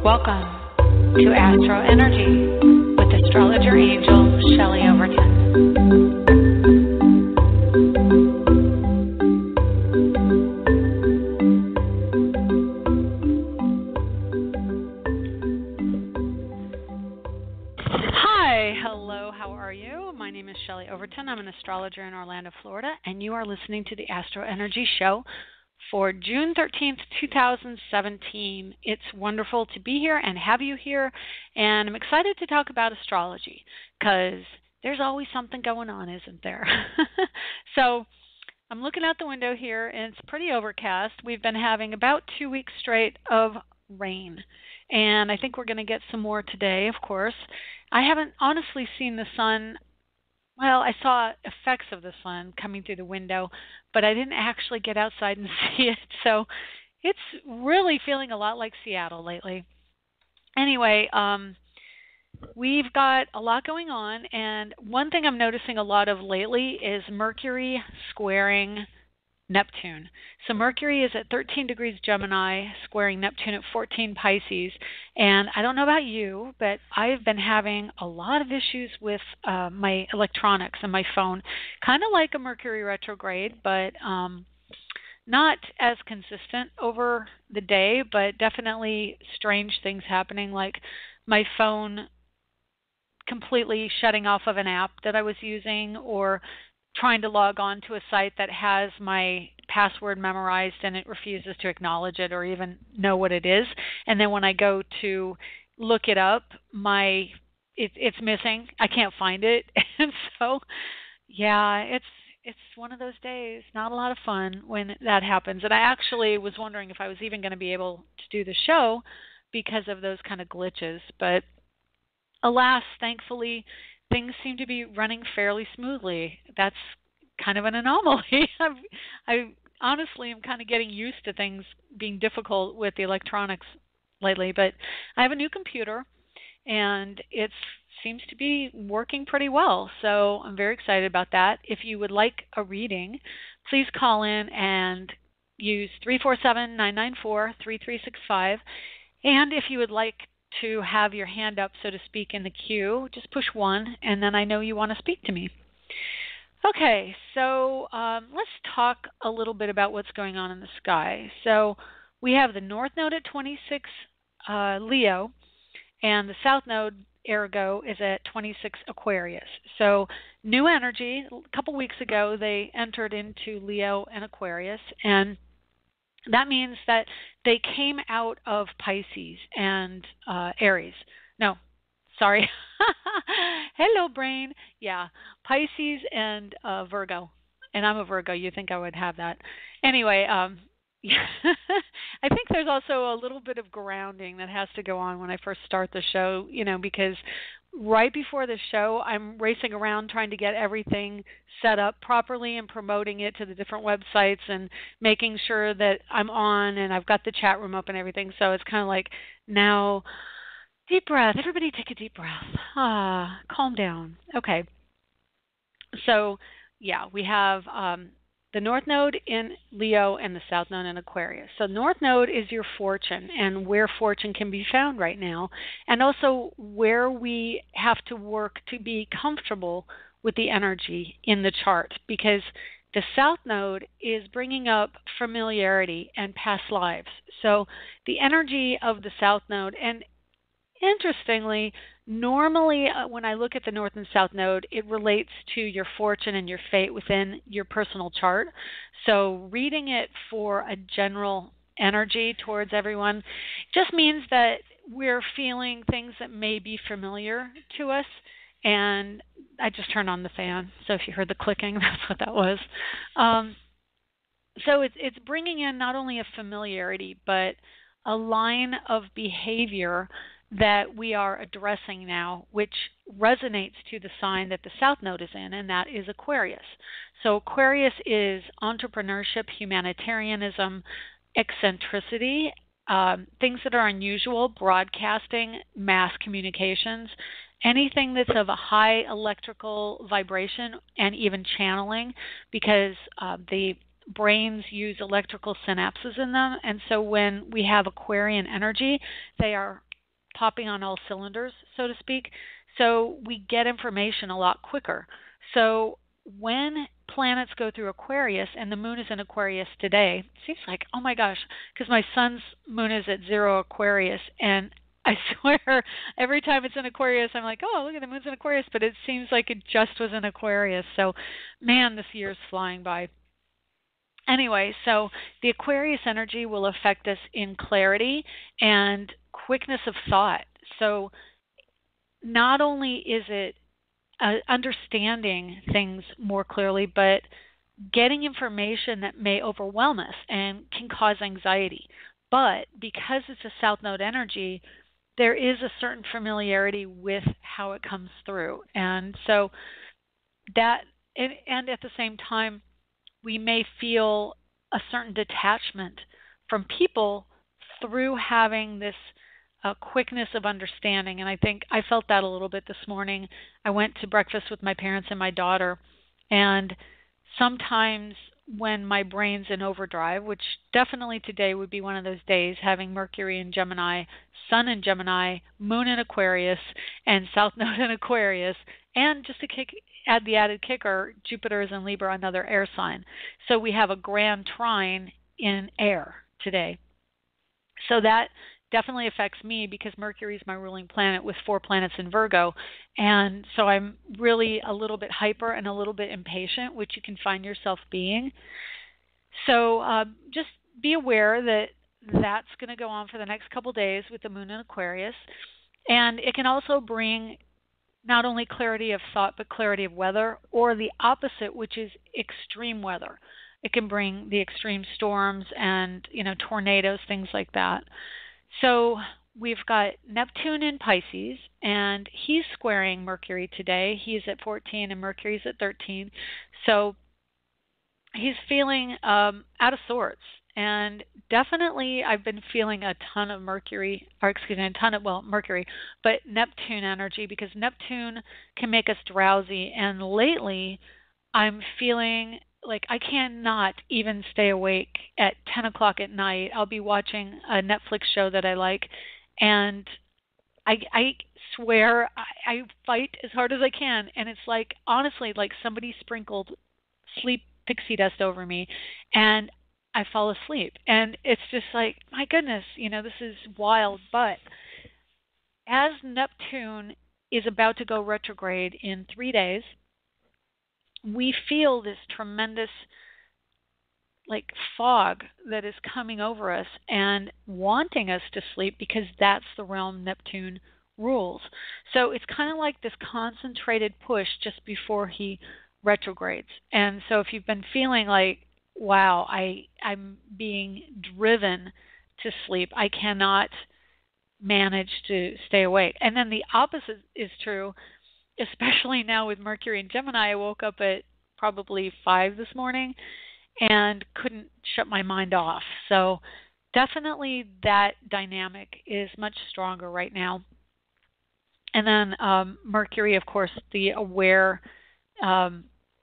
Welcome to AstroEnergy with Astrologer Angel Shelley Overton. Hi, hello, how are you? My name is Shelley Overton. I'm an astrologer in Orlando, Florida, and you are listening to the AstroEnergy Show for June 13th, 2017. It's wonderful to be here and have you here, and I'm excited to talk about astrology because there's always something going on, isn't there? So I'm looking out the window here, and it's pretty overcast. We've been having about 2 weeks straight of rain, and I think we're going to get some more today, of course. I haven't honestly seen the sun. Well, I saw effects of the sun coming through the window, but I didn't actually get outside and see it. So it's really feeling a lot like Seattle lately. Anyway, we've got a lot going on, and one thing I'm noticing a lot of lately is Mercury squaring Neptune. So Mercury is at 13 degrees Gemini, squaring Neptune at 14 Pisces. And I don't know about you, but I've been having a lot of issues with my electronics and my phone. Kind of like a Mercury retrograde, but not as consistent over the day, but definitely strange things happening, like my phone completely shutting off of an app that I was using, or trying to log on to a site that has my password memorized and it refuses to acknowledge it or even know what it is. And then when I go to look it up, it's missing. I can't find it. And so, yeah, it's one of those days. Not a lot of fun when that happens. And I actually was wondering if I was even going to be able to do the show because of those kind of glitches. But alas, thankfully, things seem to be running fairly smoothly. That's kind of an anomaly. I honestly am kind of getting used to things being difficult with the electronics lately, but I have a new computer, and it seems to be working pretty well, so I'm very excited about that. If you would like a reading, please call in and use 347-994-3365, and if you would like to have your hand up, so to speak, in the queue, just push 1, and then I know you want to speak to me. Okay, so let's talk a little bit about what's going on in the sky. So we have the North Node at 26 Leo, and the South Node, ergo, is at 26 Aquarius. So new energy. A couple weeks ago, they entered into Leo and Aquarius, and that means that they came out of Pisces and Aries. No, sorry. Hello, brain. Yeah, Pisces and Virgo. And I'm a Virgo. You think I would have that. Anyway, I think there's also a little bit of grounding that has to go on when I first start the show, because right before the show, I'm racing around trying to get everything set up properly and promoting it to the different websites and making sure that I'm on and I've got the chat room up and everything. So it's kind of like, now, deep breath. Everybody take a deep breath. Calm down. Okay. So, yeah, we have the North Node in Leo and the South Node in Aquarius. So North Node is your fortune and where fortune can be found right now, and also where we have to work to be comfortable with the energy in the chart, because the South Node is bringing up familiarity and past lives. So the energy of the South Node, and interestingly, normally when I look at the North and South Node, it relates to your fortune and your fate within your personal chart. So reading it for a general energy towards everyone just means that we're feeling things that may be familiar to us. And I just turned on the fan, so if you heard the clicking, that's what that was. So it's bringing in not only a familiarity, but a line of behavior that we are addressing now, which resonates to the sign that the South Node is in, and that is Aquarius. So Aquarius is entrepreneurship, humanitarianism, eccentricity, things that are unusual, broadcasting, mass communications, anything that's of a high electrical vibration, and even channeling, because the brains use electrical synapses in them. And so when we have Aquarian energy, they are popping on all cylinders, so to speak. So we get information a lot quicker. So when planets go through Aquarius, and the moon is in Aquarius today, it seems like, oh my gosh, because my son's moon is at 0 Aquarius, and I swear every time it's in Aquarius, I'm like, oh, look at the moon's in Aquarius, but it seems like it just was in Aquarius. So, man, this year's flying by. Anyway, so the Aquarius energy will affect us in clarity and quickness of thought. So not only is it understanding things more clearly, but getting information that may overwhelm us and can cause anxiety. But because it's a South Node energy, there is a certain familiarity with how it comes through. And so that, and at the same time, we may feel a certain detachment from people through having this quickness of understanding. And I think I felt that a little bit this morning. I went to breakfast with my parents and my daughter, and sometimes when my brain's in overdrive, which definitely today would be one of those days, having Mercury in Gemini, Sun in Gemini, Moon in Aquarius, and South Node in Aquarius, and just to add the added kicker, Jupiter is in Libra, another air sign. So we have a grand trine in air today. So that definitely affects me because Mercury is my ruling planet with 4 planets in Virgo. And so I'm really a little bit hyper and a little bit impatient, which you can find yourself being. So just be aware that that's going to go on for the next couple days with the moon in Aquarius. And it can also bring not only clarity of thought, but clarity of weather, or the opposite, which is extreme weather. It can bring the extreme storms and, tornadoes, things like that. So we've got Neptune in Pisces, and he's squaring Mercury today. He's at 14 and Mercury's at 13. So he's feeling out of sorts. And definitely I've been feeling a ton of Mercury, but Neptune energy, because Neptune can make us drowsy. And lately I'm feeling like I cannot even stay awake at 10 o'clock at night. I'll be watching a Netflix show that I like, and I swear I fight as hard as I can, and it's like, honestly, like somebody sprinkled sleep pixie dust over me, and I fall asleep. And it's just like, my goodness, this is wild. But as Neptune is about to go retrograde in 3 days, we feel this tremendous fog that is coming over us and wanting us to sleep, because that's the realm Neptune rules. So it's kind of like this concentrated push just before he retrogrades. And so if you've been feeling like, wow, I'm being driven to sleep, I cannot manage to stay awake. And then the opposite is true, especially now with Mercury in Gemini. I woke up at probably 5 this morning and couldn't shut my mind off. So definitely that dynamic is much stronger right now. And then Mercury, of course, the aware,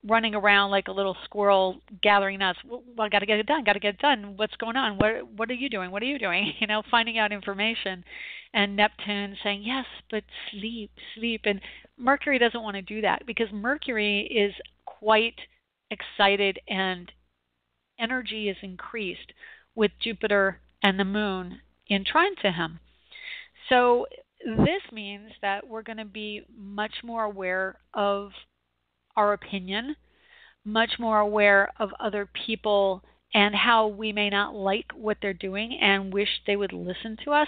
running around like a little squirrel gathering nuts. Well, I got to get it done. What's going on? What are you doing? What are you doing? Finding out information. And Neptune saying, yes, but sleep. And Mercury doesn't want to do that, because Mercury is quite excited and energy is increased with Jupiter and the moon in trine to him. So this means that we're going to be much more aware of our opinion, much more aware of other people and how we may not like what they're doing and wish they would listen to us.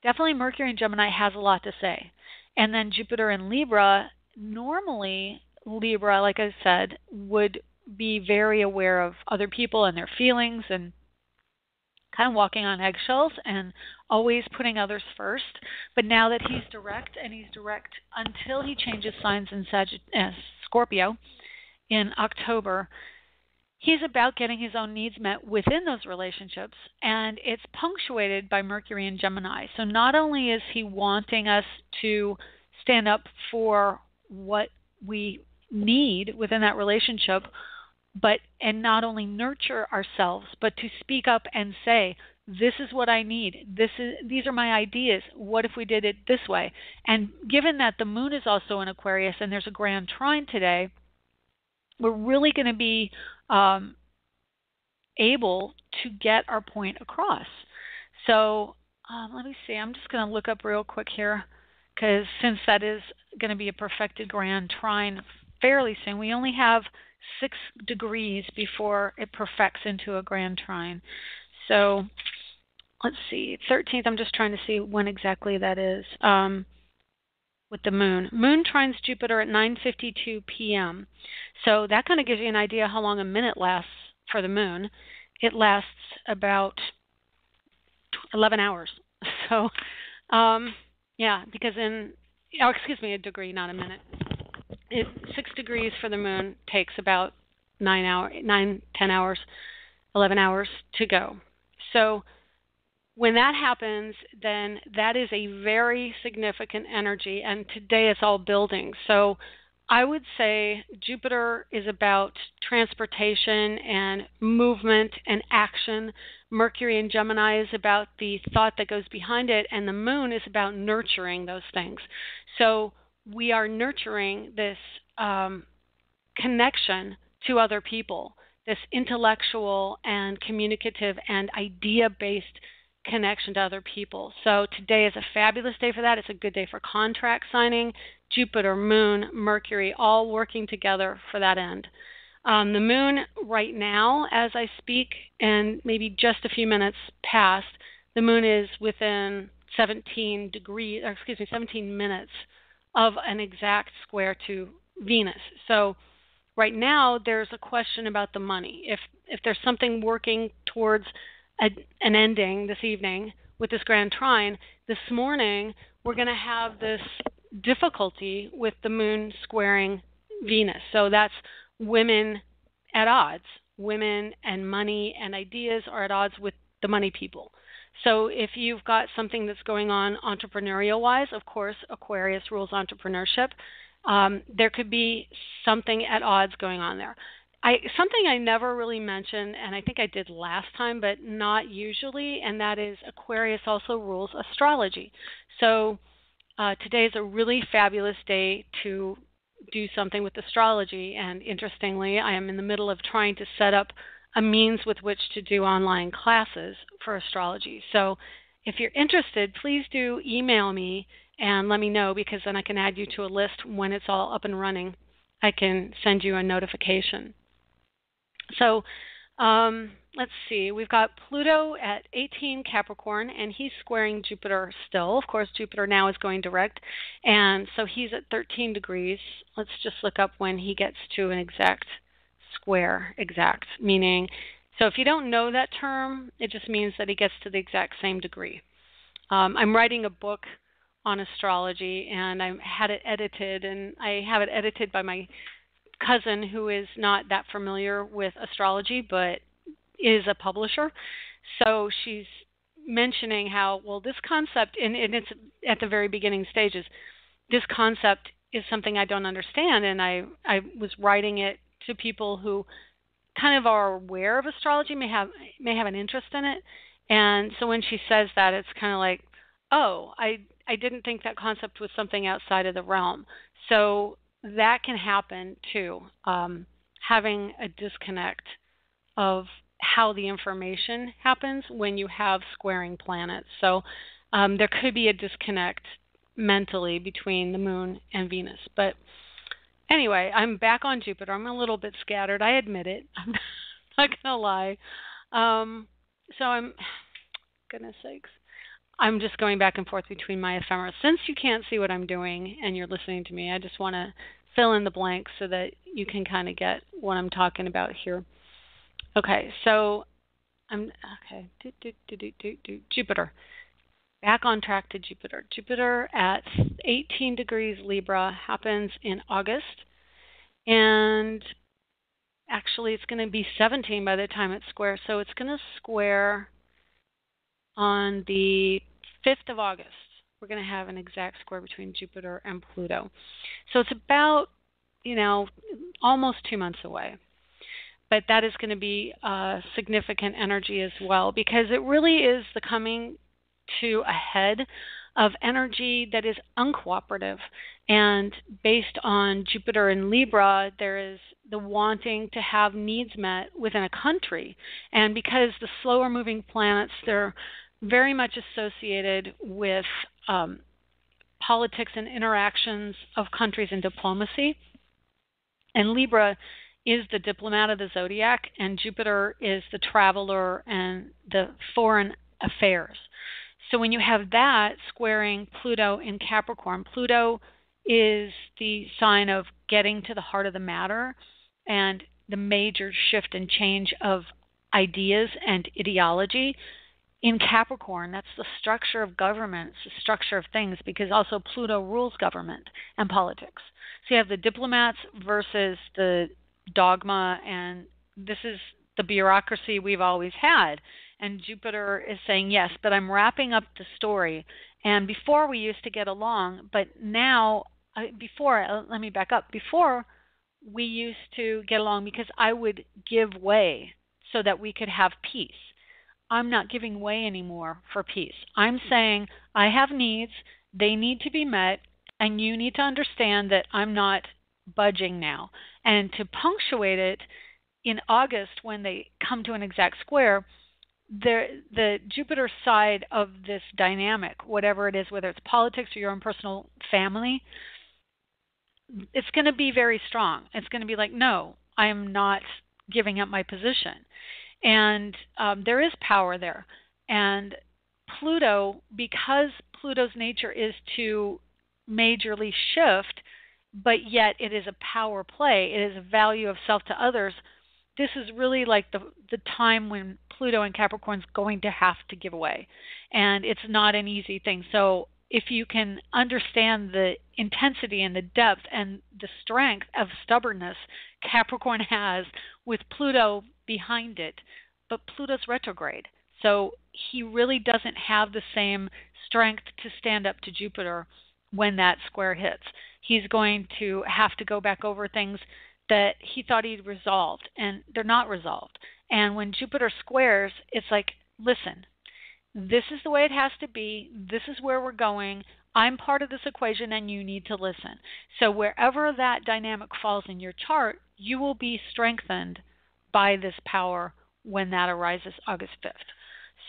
Definitely Mercury in Gemini has a lot to say. And then Jupiter in Libra, normally Libra, like I said, would be very aware of other people and their feelings and kind of walking on eggshells and always putting others first. But now that he's direct, and he's direct until he changes signs in Scorpio in October, he's about getting his own needs met within those relationships, and it's punctuated by Mercury in Gemini. So not only is he wanting us to stand up for what we need within that relationship, and not only nurture ourselves, but to speak up and say, this is what I need. These are my ideas. What if we did it this way? And given that the moon is also in Aquarius and there's a grand trine today, we're really going to be able to get our point across. So let me see. I'm just going to look up real quick here, because since that is going to be a perfected grand trine fairly soon, we only have 6 degrees before it perfects into a grand trine. So let's see, 13th, I'm just trying to see when exactly that is with the moon. Moon trines Jupiter at 9:52 p.m. So that kind of gives you an idea how long a minute lasts for the moon. It lasts about 11 hours. So, because a degree, not a minute. 6 degrees for the moon takes about 10 hours, 11 hours to go. So when that happens, then that is a very significant energy, and today it's all building. So I would say Jupiter is about transportation and movement and action. Mercury in Gemini is about the thought that goes behind it, and the moon is about nurturing those things. So we are nurturing this connection to other people, this intellectual and communicative and idea-based connection to other people. So today is a fabulous day for that. It's a good day for contract signing. Jupiter, Moon, Mercury, all working together for that end. The Moon right now, as I speak, and maybe just a few minutes past, the Moon is within 17 minutes of an exact square to Venus. So right now there's a question about the money. If there's something working towards an ending this evening with this grand trine, this morning we're going to have this difficulty with the moon squaring Venus. So that's women at odds. Women and money and ideas are at odds with the money people. So if you've got something that's going on entrepreneurial-wise, of course, Aquarius rules entrepreneurship. There could be something at odds going on there. Something I never really mentioned, and I think I did last time, but not usually, and that is Aquarius also rules astrology. So today is a really fabulous day to do something with astrology, and interestingly, I am in the middle of trying to set up a means with which to do online classes for astrology. So if you're interested, please do email me and let me know, because then I can add you to a list when it's all up and running. I can send you a notification. So let's see. We've got Pluto at 18 Capricorn, and he's squaring Jupiter still. Of course, Jupiter now is going direct, and so he's at 13 degrees. Let's just look up when he gets to an exact square. Exact, meaning, so if you don't know that term, it just means that he gets to the exact same degree. I'm writing a book on astrology, and I had it edited, and I have it edited by my cousin, who is not that familiar with astrology but is a publisher. So she's mentioning how, well, this concept, and it's at the very beginning stages, this concept is something I don't understand, and I was writing it to people who kind of are aware of astrology, may have an interest in it. And so when she says that, it's kind of like, oh, I didn't think that concept was something outside of the realm. So that can happen too, having a disconnect of how the information happens when you have squaring planets. So there could be a disconnect mentally between the moon and Venus. But anyway, I'm back on Jupiter. I'm a little bit scattered. I admit it. I'm not going to lie. So goodness sakes. I'm just going back and forth between my ephemera. Since you can't see what I'm doing and you're listening to me, I just want to fill in the blanks so that you can kind of get what I'm talking about here. Okay, so Jupiter. Back on track to Jupiter. Jupiter at 18 degrees Libra happens in August, and actually it's going to be 17 by the time it squares. So it's going to square on the 5th of August. We're going to have an exact square between Jupiter and Pluto. So it's about, almost 2 months away. but that is going to be significant energy as well, because it really is the coming to a head of energy that is uncooperative. And based on Jupiter in Libra, there is the wanting to have needs met within a country. And because the slower moving planets, they're very much associated with politics and interactions of countries and diplomacy. And Libra is the diplomat of the zodiac, and Jupiter is the traveler and the foreign affairs. So when you have that squaring Pluto in Capricorn, Pluto is the sign of getting to the heart of the matter and the major shift and change of ideas and ideology. In Capricorn, that's the structure of governments, the structure of things, because also Pluto rules government and politics. So you have the diplomats versus the dogma, and this is the bureaucracy we've always had. And Jupiter is saying, yes, but I'm wrapping up the story. And before we used to get along, but now, let me back up. Before we used to get along because I would give way so that we could have peace. I'm not giving way anymore for peace. I'm saying I have needs, they need to be met, and you need to understand that I'm not budging now. And to punctuate it, in August, when they come to an exact square, the Jupiter side of this dynamic, whatever it is, whether it's politics or your own personal family, it's going to be very strong. It's going to be like, no, I am not giving up my position. And there is power there. And Pluto, because Pluto's nature is to majorly shift, but yet it is a power play, it is a value of self to others, this is really like the time when Pluto and Capricorn's going to have to give away. And it's not an easy thing. So if you can understand the intensity and the depth and the strength of stubbornness Capricorn has with Pluto behind it, but Pluto's retrograde. So he really doesn't have the same strength to stand up to Jupiter when that square hits. He's going to have to go back over things that he thought he'd resolved, and they're not resolved. And when Jupiter squares, it's like, listen, this is the way it has to be. This is where we're going. I'm part of this equation, and you need to listen. So wherever that dynamic falls in your chart, you will be strengthened by this power when that arises August 5th.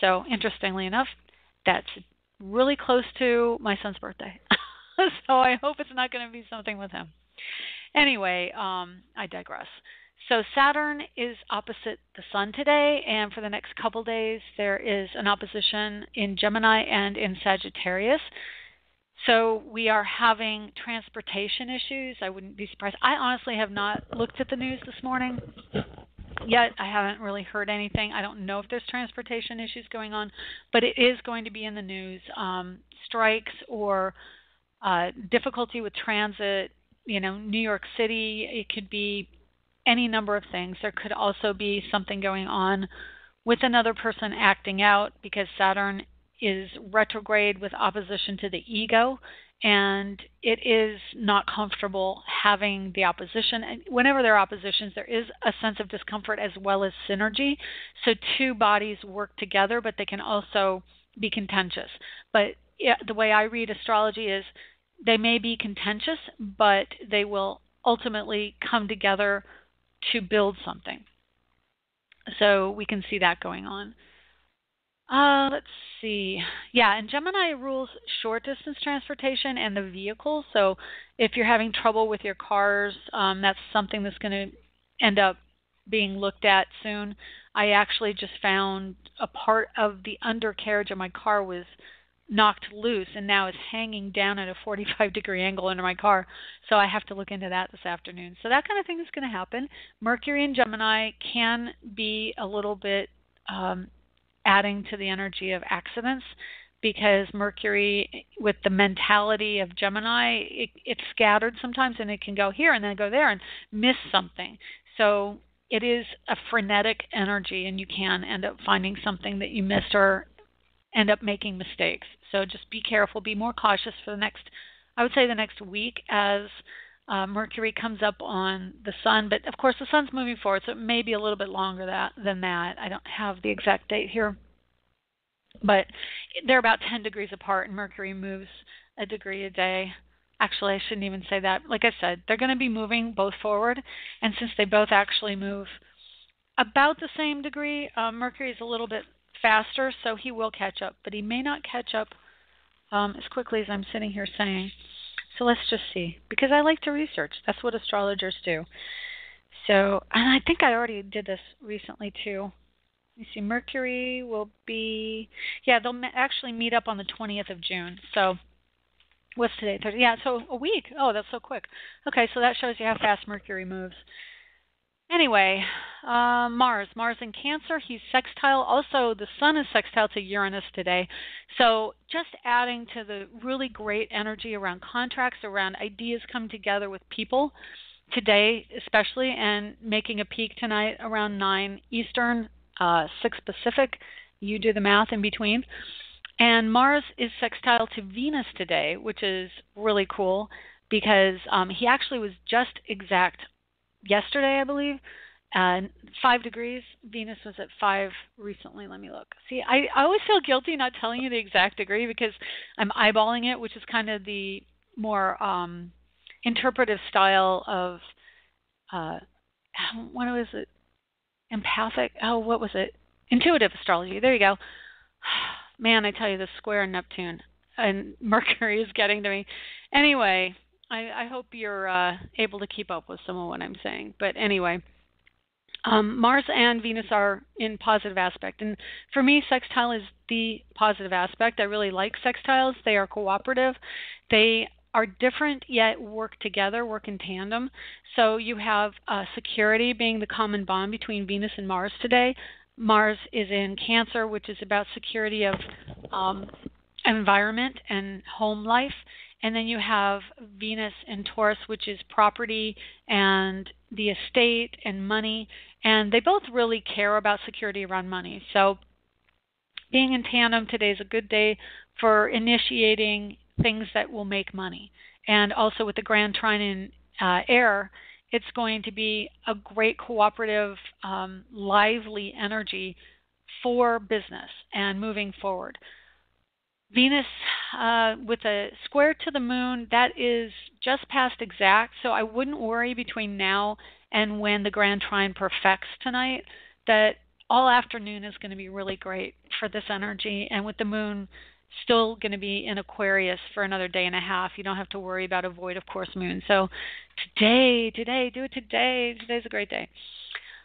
So interestingly enough, that's really close to my son's birthday. So I hope it's not going to be something with him. Anyway, I digress. So Saturn is opposite the Sun today, and for the next couple days there is an opposition in Gemini and in Sagittarius. So we are having transportation issues. I wouldn't be surprised. I honestly have not looked at the news this morning yet. I haven't really heard anything. I don't know if there's transportation issues going on, but it is going to be in the news. Strikes or difficulty with transit, New York City, it could be any number of things. There could also be something going on with another person acting out, because Saturn is retrograde with opposition to the ego, and it is not comfortable having the opposition. And whenever there are oppositions, there is a sense of discomfort as well as synergy. So two bodies work together, but they can also be contentious. But the way I read astrology is they may be contentious, but they will ultimately come together to build something. So we can see that going on. Let's see. Yeah, and Gemini rules short distance transportation and the vehicles. So if you're having trouble with your cars, that's something that's going to end up being looked at soon. I actually just found a part of the undercarriage of my car was knocked loose and now is hanging down at a 45-degree angle under my car. So I have to look into that this afternoon. So that kind of thing is going to happen. Mercury in Gemini can be a little bit adding to the energy of accidents, because Mercury, with the mentality of Gemini, it's scattered sometimes, and it can go here and then go there and miss something. So it is a frenetic energy, and you can end up finding something that you missed or end up making mistakes. So just be careful, be more cautious for the next week, as Mercury comes up on the Sun, but of course the Sun's moving forward, so it may be a little bit longer than that. I don't have the exact date here, but they're about 10 degrees apart, and Mercury moves a degree a day. Actually, I shouldn't even say that. Like I said, they're going to be moving both forward, and since they both actually move about the same degree, Mercury is a little bit faster, so he will catch up, but he may not catch up as quickly as I'm sitting here saying. So let's just see, because I like to research. That's what astrologers do. So, and I think I already did this recently too. You see, Mercury will be, they'll actually meet up on the 20th of June. So what's today? 30? Yeah, so a week. Oh, that's so quick. Okay, so that shows you how fast Mercury moves. Anyway, Mars in Cancer, he's sextile. Also, the Sun is sextile to Uranus today. So just adding to the really great energy around contracts, around ideas coming together with people today especially, and making a peak tonight around 9 Eastern, 6 Pacific. You do the math in between. And Mars is sextile to Venus today, which is really cool because he actually was just exact yesterday, I believe, 5 degrees. Venus was at 5 recently. Let me look. See, I always feel guilty not telling you the exact degree because I'm eyeballing it, which is kind of the more interpretive style of, what was it? Empathic? Oh, what was it? Intuitive astrology. There you go. Man, I tell you, the square in Neptune and Mercury is getting to me. Anyway, I hope you're able to keep up with some of what I'm saying. But anyway, Mars and Venus are in positive aspect. And for me, sextile is the positive aspect. I really like sextiles. They are cooperative. They are different yet work together, work in tandem. So you have security being the common bond between Venus and Mars today. Mars is in Cancer, which is about security of environment and home life. And then you have Venus in Taurus, which is property and the estate and money. And they both really care about security around money. So being in tandem today is a good day for initiating things that will make money. And also with the Grand Trine in air, it's going to be a great cooperative, lively energy for business and moving forward. Venus with a square to the moon, that is just past exact, so I wouldn't worry between now and when the Grand Trine perfects tonight that all afternoon is going to be really great for this energy, and with the moon still going to be in Aquarius for another day and a half. You don't have to worry about a void of course moon. So today, do it today. Today's a great day.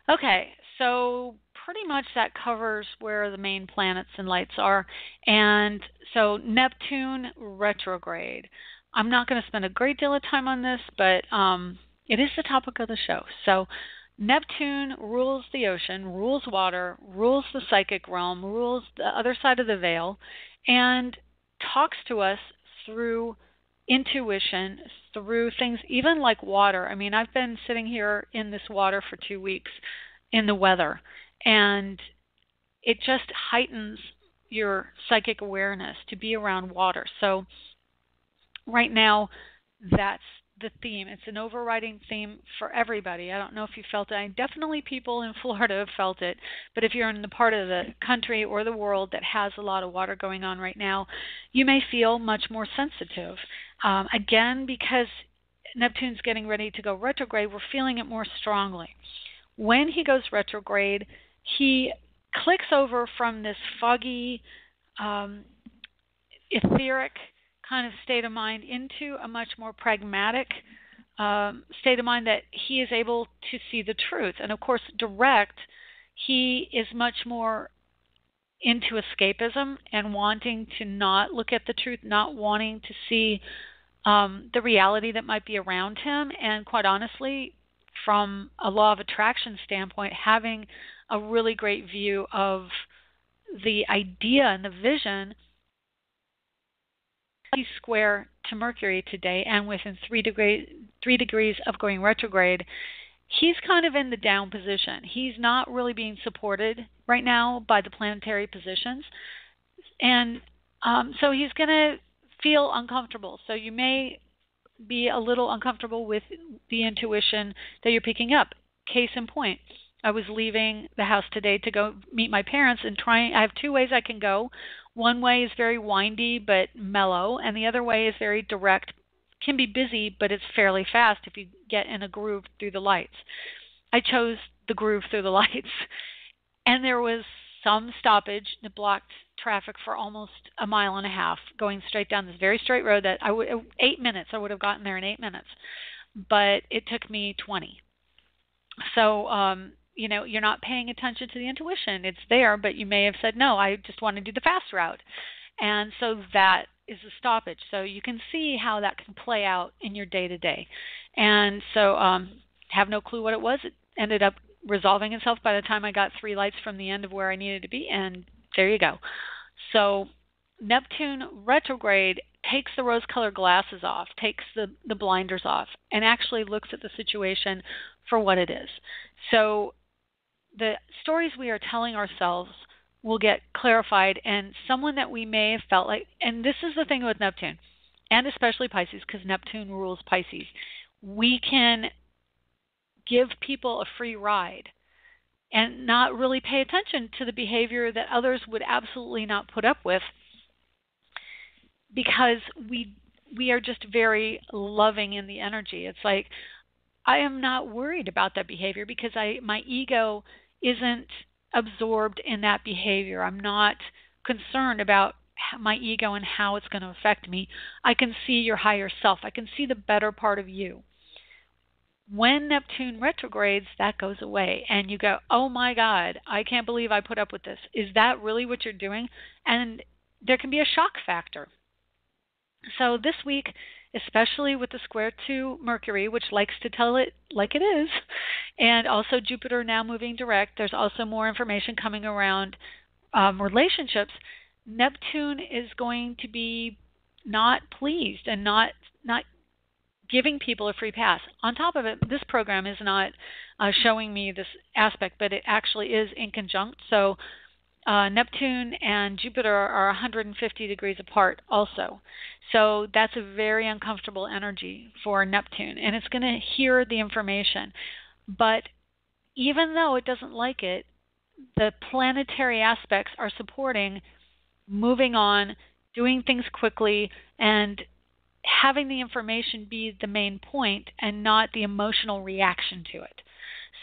Okay, so pretty much that covers where the main planets and lights are. And so Neptune retrograde. I'm not going to spend a great deal of time on this, but it is the topic of the show. So Neptune rules the ocean, rules water, rules the psychic realm, rules the other side of the veil, and talks to us through intuition, through things even like water. I mean, I've been sitting here in this water for 2 weeks in the weather, and it just heightens your psychic awareness to be around water. So right now, that's the theme. It's an overriding theme for everybody. I don't know if you felt it. Definitely people in Florida have felt it. But if you're in the part of the country or the world that has a lot of water going on right now, you may feel much more sensitive. Again, because Neptune's getting ready to go retrograde, we're feeling it more strongly. When he goes retrograde, he clicks over from this foggy, etheric kind of state of mind into a much more pragmatic state of mind that he is able to see the truth. And of course, direct, he is much more into escapism and wanting to not look at the truth, not wanting to see the reality that might be around him. And quite honestly, from a law of attraction standpoint, having a really great view of the idea and the vision. He's square to Mercury today, and within 3 degrees of going retrograde, he's kind of in the down position. He's not really being supported right now by the planetary positions, and so he's going to feel uncomfortable. So you may be a little uncomfortable with the intuition that you're picking up. Case in point, I was leaving the house today to go meet my parents and I have two ways I can go. One way is very windy but mellow, and the other way is very direct, can be busy, but it's fairly fast if you get in a groove through the lights. I chose the groove through the lights, and there was some stoppage that blocked traffic for almost a mile and a half going straight down this very straight road that 8 minutes, I would have gotten there in 8 minutes, but it took me 20. So, you're not paying attention to the intuition. It's there, but you may have said, no, I just want to do the fast route. And so that is a stoppage. So you can see how that can play out in your day-to-day. And so have no clue what it was. It ended up resolving itself by the time I got 3 lights from the end of where I needed to be, and there you go. So Neptune retrograde takes the rose-colored glasses off, takes the blinders off, and actually looks at the situation for what it is. So the stories we are telling ourselves will get clarified, and someone that we may have felt like, and this is the thing with Neptune, and especially Pisces, because Neptune rules Pisces, we can give people a free ride and not really pay attention to the behavior that others would absolutely not put up with, because we are just very loving in the energy. It's like, I am not worried about that behavior because my ego isn't absorbed in that behavior. I'm not concerned about my ego and how it's going to affect me. I can see your higher self. I can see the better part of you. When Neptune retrogrades, that goes away, and you go, oh my God, I can't believe I put up with this. Is that really what you're doing? And there can be a shock factor. So this week, especially with the square to Mercury, which likes to tell it like it is, and also Jupiter now moving direct, there's also more information coming around relationships. Neptune is going to be not pleased and not giving people a free pass. On top of it, this program is not showing me this aspect, but it actually is in conjunct. So Neptune and Jupiter are 150 degrees apart also. So that's a very uncomfortable energy for Neptune, and it's going to hear the information. But even though it doesn't like it, the planetary aspects are supporting moving on, doing things quickly, and having the information be the main point and not the emotional reaction to it.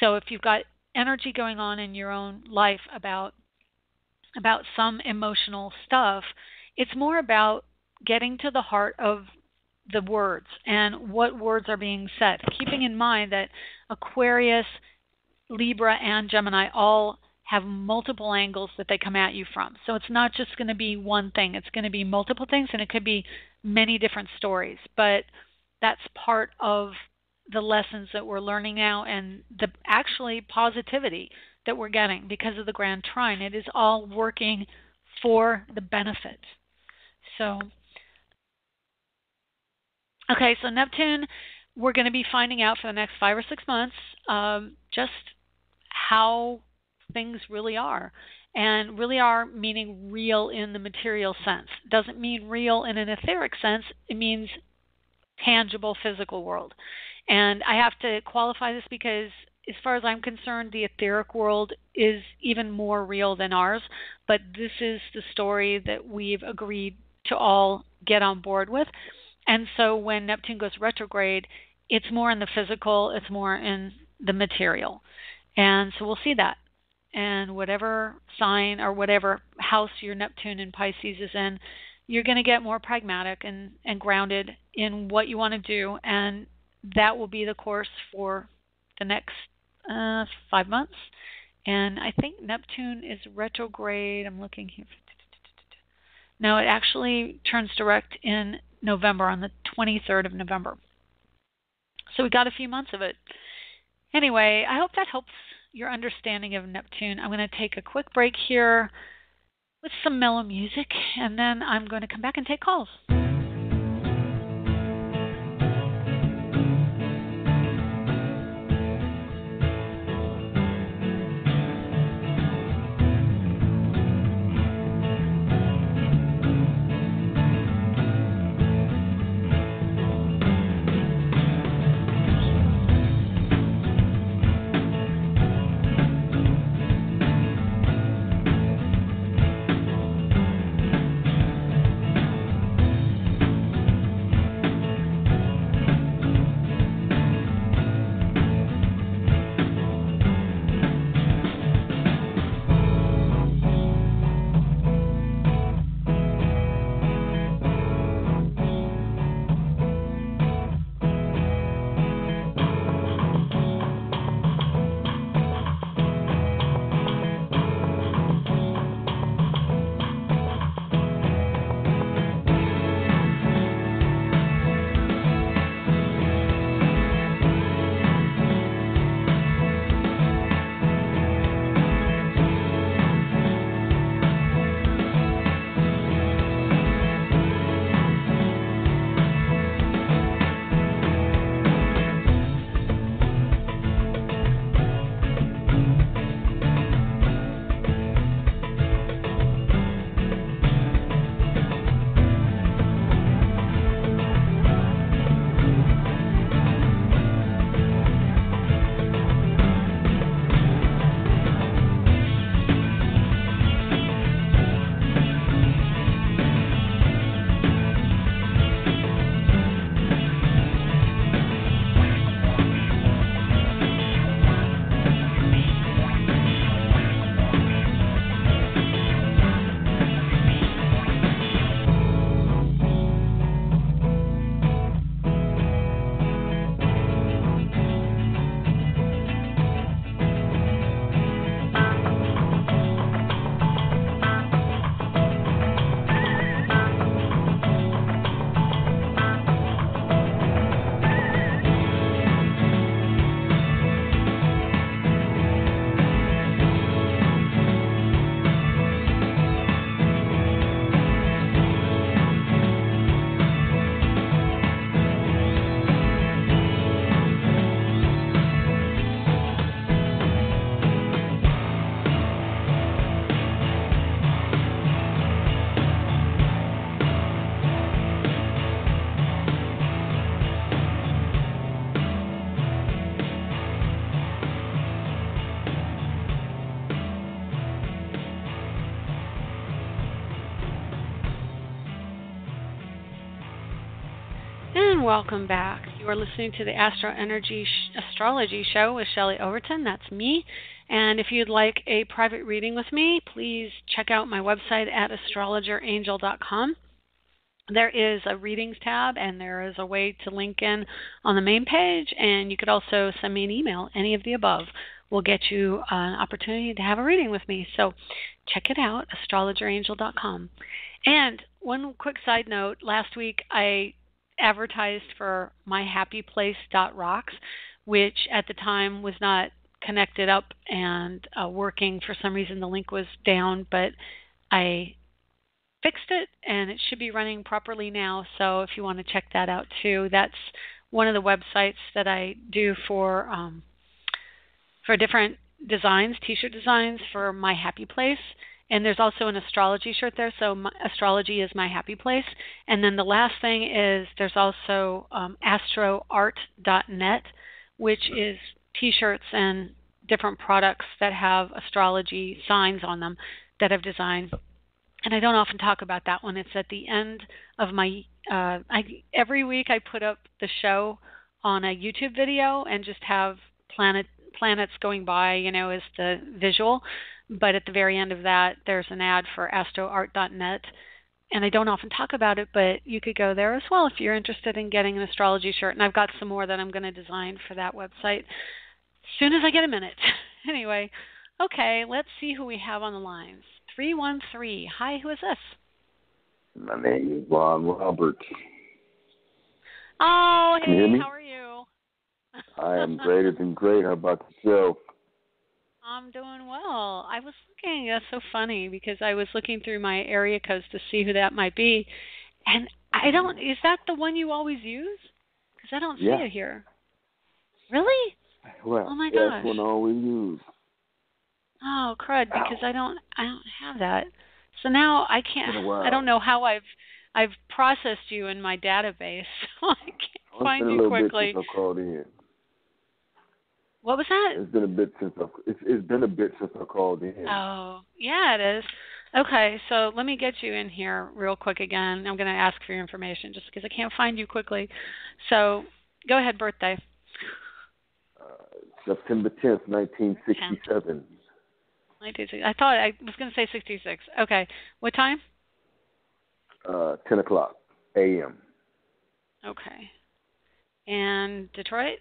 So if you've got energy going on in your own life about some emotional stuff, it's more about getting to the heart of the words and what words are being said, keeping in mind that Aquarius, Libra, and Gemini all have multiple angles that they come at you from. So it's not just going to be one thing. It's going to be multiple things, and it could be many different stories. But that's part of the lessons that we're learning now, and the actually positivity that we're getting because of the Grand Trine. It is all working for the benefit. So, okay, so Neptune, we're going to be finding out for the next 5 or 6 months just how things really are. And really are meaning real in the material sense. Doesn't mean real in an etheric sense. It means tangible physical world. And I have to qualify this because as far as I'm concerned, the etheric world is even more real than ours. But this is the story that we've agreed to all get on board with. And so when Neptune goes retrograde, it's more in the physical, it's more in the material. And so we'll see that. And whatever sign or whatever house your Neptune in Pisces is in, you're going to get more pragmatic and grounded in what you want to do. And that will be the course for the next 5 months. And I think Neptune is retrograde. I'm looking here. No, it actually turns direct in November, on the 23rd of November. So we got a few months of it. Anyway, I hope that helps your understanding of Neptune. I'm going to take a quick break here with some mellow music, and then I'm going to come back and take calls. And welcome back. You are listening to the AstroEnergy Astrology Show with Shelley Overton. That's me. And if you'd like a private reading with me, please check out my website at astrologerangel.com. There is a readings tab, and there is a way to link in on the main page, and you could also send me an email. Any of the above will get you an opportunity to have a reading with me. So check it out, astrologerangel.com. And one quick side note, last week I advertised for myhappyplace.rocks, which at the time was not connected up and working. For some reason the link was down, but I fixed it and it should be running properly now. So if you want to check that out too, that's one of the websites that I do for different designs, t-shirt designs for My Happy Place. And there's also an astrology shirt there, so astrology is My Happy Place. And then the last thing is there's also astroart.net, which is t-shirts and different products that have astrology signs on them that I've designed. And I don't often talk about that one. It's at the end of my, every week I put up the show on a YouTube video and just have planets going by, as the visual. But at the very end of that, there's an ad for astroart.net. And I don't often talk about it, but you could go there as well if you're interested in getting an astrology shirt. And I've got some more that I'm going to design for that website as soon as I get a minute. Anyway, okay, let's see who we have on the lines. 313. Hi, who is this? My name is Ron Robert. Oh, Can you hear hey, me? how are you? I am greater than great. How about yourself? I'm doing well. I was looking, that's so funny, because I was looking through my area codes to see who that might be. And is that the one you always use? Because I don't see it here. Really? Well, oh my gosh. That's one I always use. Oh, crud, because I don't have that. So now I can't, I don't know how I've processed you in my database, so I can't find you quickly. Bit since I called in. What was that? It's been a bit since I called in. Oh, yeah, it is. Okay, so let me get you in here real quick again. I'm going to ask for your information just because I can't find you quickly. So go ahead, birthday. September 10th, 1967. I thought I was going to say 66. Okay. What time? 10 o'clock a.m. Okay. And Detroit?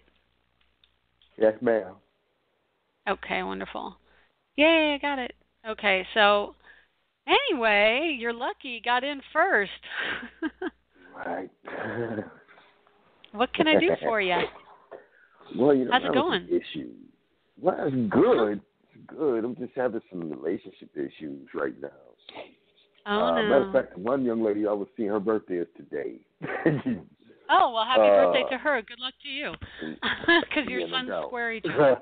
Yes, ma'am. Okay, wonderful. Yay, I got it. Okay, so anyway, you're lucky you got in first. Right. What can I do for you? Well, how's it going? Issue. Well, it's good. It's good. I'm just having some relationship issues right now. Oh, no. Matter of fact, one young lady I was seeing, her birthday is today. Oh, well, happy birthday to her. Good luck to you. Because your son's square each other.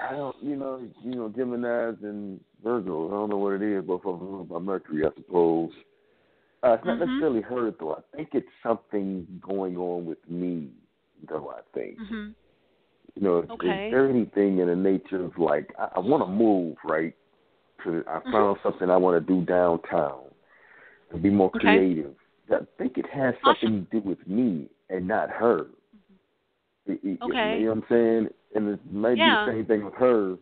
I don't, Geminis and Virgo. I don't know what it is, both of them by Mercury, I suppose. It's not necessarily her, though. I think it's something going on with me, though, I think. Mm-hmm. Is there anything in the nature of, like, I want to move, right? I found something I want to do downtown and be more creative. I think it has something to do with me and not her. You know what I'm saying? And it might be the same thing with her.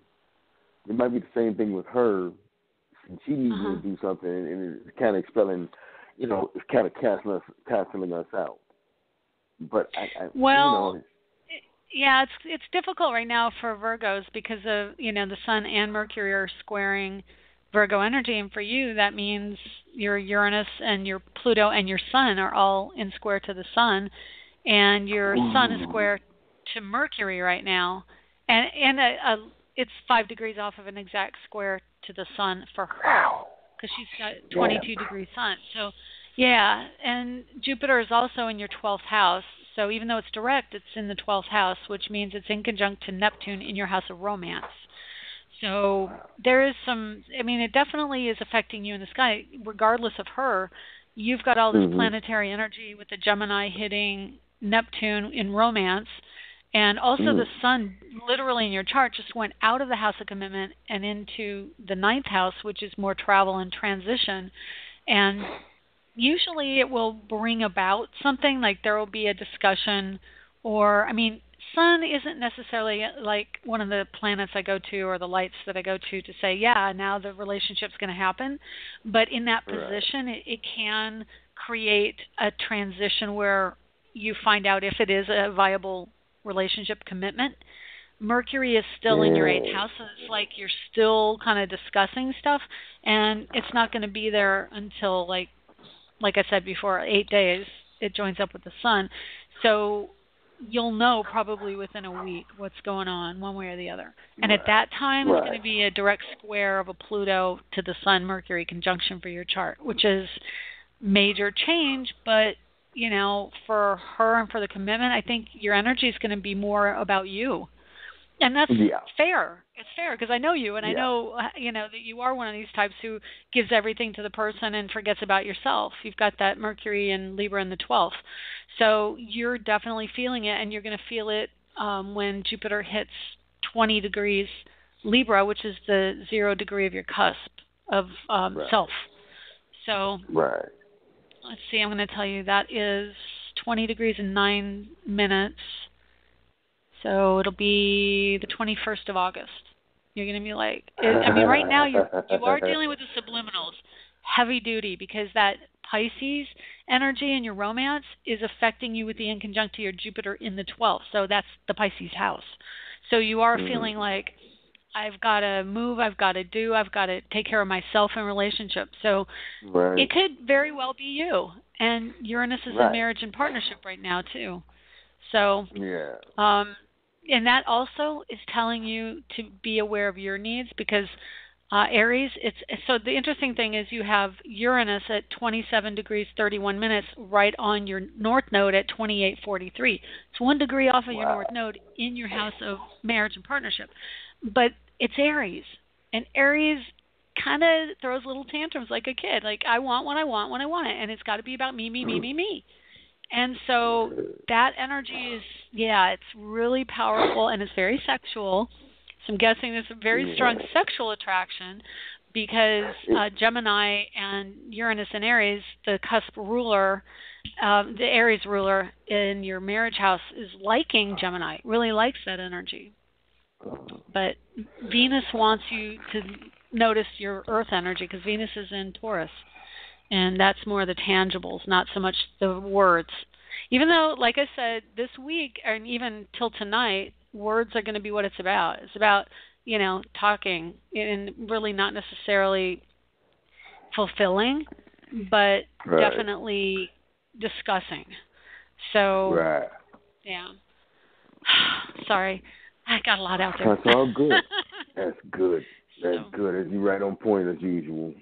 It might be the same thing with her. And she needs me to do something, and it's kind of expelling, it's kind of canceling us out. But yeah, it's difficult right now for Virgos because of, the Sun and Mercury are squaring Virgo energy, and for you that means your Uranus and your Pluto and your Sun are all in square to the Sun, and your Sun is square to Mercury right now, and it's 5 degrees off of an exact square to the Sun for her because she's got 22 degree Sun. So yeah, and Jupiter is also in your 12th house. So even though it's direct, it's in the 12th house, which means it's in conjunct to Neptune in your house of romance. So there is it definitely is affecting you in the sky. Regardless of her, you've got all this planetary energy with the Gemini hitting Neptune in romance. And also the Sun, literally in your chart, just went out of the house of commitment and into the 9th house, which is more travel and transition. And usually it will bring about something, like there will be a discussion, or, I mean, Sun isn't necessarily like one of the planets I go to or the lights that I go to say, yeah, now the relationship's going to happen. But in that position, it can create a transition where you find out if it is a viable relationship commitment. Mercury is still in your 8th house, so it's like you're still kind of discussing stuff, and it's not going to be there until, like I said before, 8 days. It joins up with the Sun. So you'll know probably within a week what's going on one way or the other. And at that time, it's going to be a direct square of a Pluto to the Sun-Mercury conjunction for your chart, which is major change, but, you know, for her and for the commitment, I think your energy is going to be more about you. And that's fair. It's fair because I know you, and I know, you know, that you are one of these types who gives everything to the person and forgets about yourself. You've got that Mercury and Libra in the 12th. So you're definitely feeling it, and you're going to feel it when Jupiter hits 20 degrees Libra, which is the 0 degree of your cusp of self. So let's see, I'm going to tell you that is 20 degrees and 9 minutes. So it'll be the 21st of August. You're going to be like, I mean, right now you are dealing with the subliminals, heavy duty, because that Pisces energy in your romance is affecting you with the inconjunct to your Jupiter in the 12th. So that's the Pisces house. So you are feeling like, I've got to move, I've got to do, I've got to take care of myself in relationship. So it could very well be you. And Uranus is in marriage and partnership right now, too. So, and that also is telling you to be aware of your needs, because Aries, so the interesting thing is you have Uranus at 27 degrees 31 minutes right on your North Node at 28:43. It's 1 degree off of your North Node in your house of marriage and partnership. But it's Aries, and Aries kind of throws little tantrums like a kid. Like, I want what I want when I want it, and it's got to be about me, me, me, me, me. And so that energy is, it's really powerful, and it's very sexual. So I'm guessing there's a very strong sexual attraction because Gemini and Uranus and Aries, the cusp ruler, the Aries ruler in your marriage house is liking Gemini, really likes that energy. But Venus wants you to notice your Earth energy because Venus is in Taurus. And that's more the tangibles, not so much the words. Even though, like I said, this week, and even till tonight, words are going to be what it's about. It's about, you know, talking and really not necessarily fulfilling, but definitely discussing. So, sorry. I got a lot out there. That's all good. That's good. That's good. You're right on point as usual.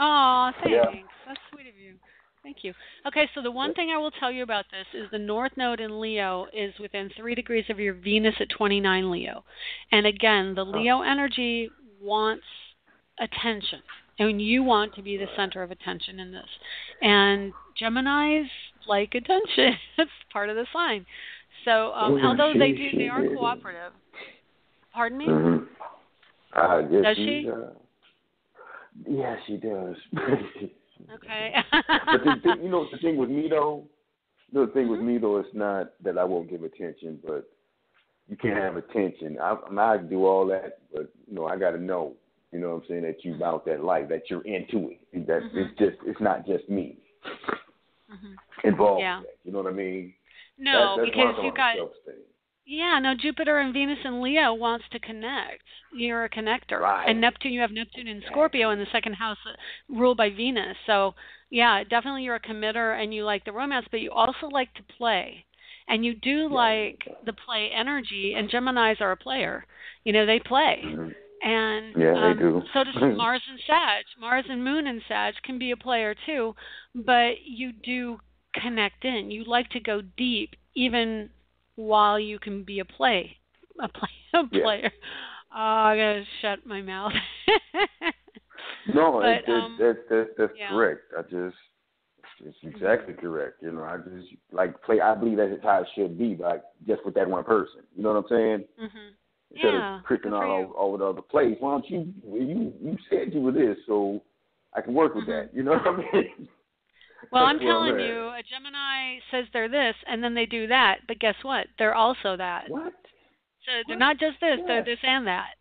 Oh, thanks. That's sweet of you. Thank you. Okay, so the one thing I will tell you about this is the North Node in Leo is within 3 degrees of your Venus at 29 Leo. And again, the Leo energy wants attention. And you want to be the center of attention in this. And Geminis like attention. That's part of the sign. So although they are cooperative. Pardon me? Does she? Yeah, she does. Okay. But the thing with me though, with me though, it's not that I won't give attention, but you can't have attention. I do all that, but I got to know. You know what I'm saying? That you about that life, that you're into it. That it's not just me involved. With that, you know what I mean? No, that's because you got. Jupiter and Venus in Leo wants to connect. You're a connector. Right. And Neptune, you have Neptune in Scorpio in the second house ruled by Venus. So, definitely you're a committer and you like the romance, but you also like to play. And you do like the play energy, and Geminis are a player. They play. And they do. So does Mars and Sag. Mars and Moon and Sag can be a player too, but you do connect in. You like to go deep even while you can be a player. Yeah. Oh, I gotta shut my mouth. No, that's correct. It's exactly correct. I just like play. I believe that's how it should be, but just with that one person. You know what I'm saying? Instead of pricking all over the other place. Why don't you said you were this, so I can work with that. You know what I mean? Well, I'm telling you, a Gemini says they're this, and then they do that. But guess what? They're also that. What? So they're not just this; they're this and that.